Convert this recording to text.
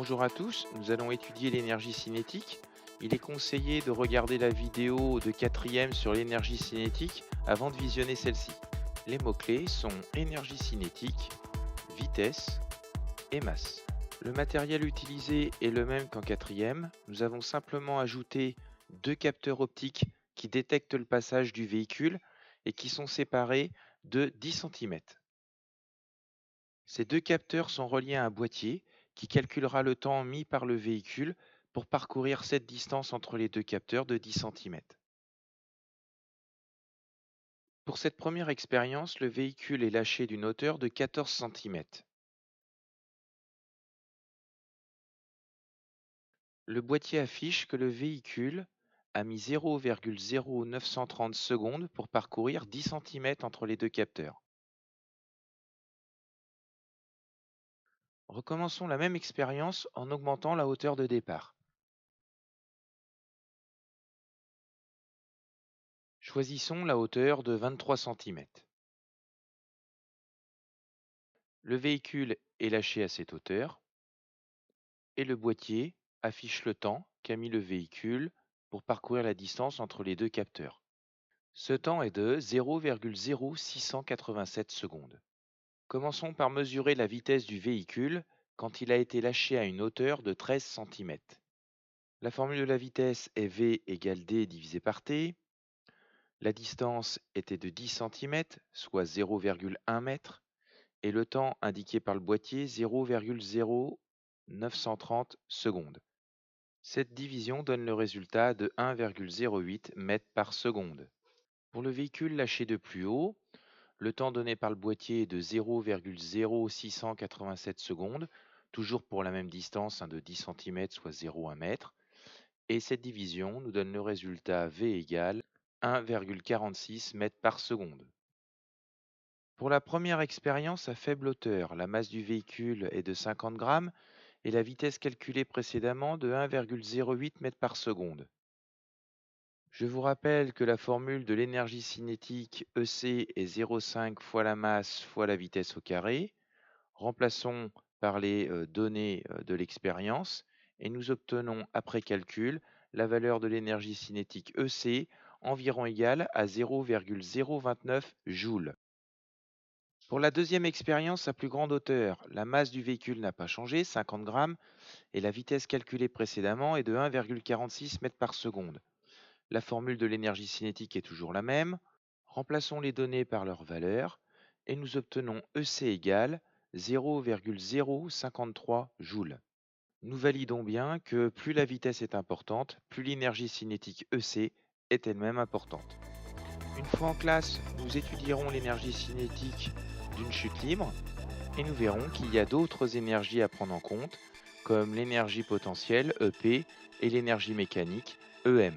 Bonjour à tous, nous allons étudier l'énergie cinétique. Il est conseillé de regarder la vidéo de quatrième sur l'énergie cinétique avant de visionner celle-ci. Les mots-clés sont énergie cinétique, vitesse et masse. Le matériel utilisé est le même qu'en quatrième. Nous avons simplement ajouté deux capteurs optiques qui détectent le passage du véhicule et qui sont séparés de 10 cm. Ces deux capteurs sont reliés à un boîtier qui calculera le temps mis par le véhicule pour parcourir cette distance entre les deux capteurs de 10 cm. Pour cette première expérience, le véhicule est lâché d'une hauteur de 14 cm. Le boîtier affiche que le véhicule a mis 0,0930 secondes pour parcourir 10 cm entre les deux capteurs. Recommençons la même expérience en augmentant la hauteur de départ. Choisissons la hauteur de 23 cm. Le véhicule est lâché à cette hauteur et le boîtier affiche le temps qu'a mis le véhicule pour parcourir la distance entre les deux capteurs. Ce temps est de 0,0687 secondes. Commençons par mesurer la vitesse du véhicule quand il a été lâché à une hauteur de 13 cm. La formule de la vitesse est V égale D divisé par T. La distance était de 10 cm, soit 0,1 m, et le temps indiqué par le boîtier 0,0930 secondes. Cette division donne le résultat de 1,08 m par seconde. Pour le véhicule lâché de plus haut, le temps donné par le boîtier est de 0,0687 secondes, toujours pour la même distance de 10 cm, soit 0,1 m. Et cette division nous donne le résultat V égale 1,46 m par seconde. Pour la première expérience à faible hauteur, la masse du véhicule est de 50 grammes et la vitesse calculée précédemment de 1,08 m par seconde. Je vous rappelle que la formule de l'énergie cinétique EC est 0,5 fois la masse fois la vitesse au carré. Remplaçons par les données de l'expérience et nous obtenons après calcul la valeur de l'énergie cinétique EC environ égale à 0,029 joules. Pour la deuxième expérience à plus grande hauteur, la masse du véhicule n'a pas changé, 50 grammes, et la vitesse calculée précédemment est de 1,46 m par seconde. La formule de l'énergie cinétique est toujours la même. Remplaçons les données par leur valeur et nous obtenons EC égale 0,053 joules. Nous validons bien que plus la vitesse est importante, plus l'énergie cinétique EC est elle-même importante. Une fois en classe, nous étudierons l'énergie cinétique d'une chute libre et nous verrons qu'il y a d'autres énergies à prendre en compte, comme l'énergie potentielle EP et l'énergie mécanique EM.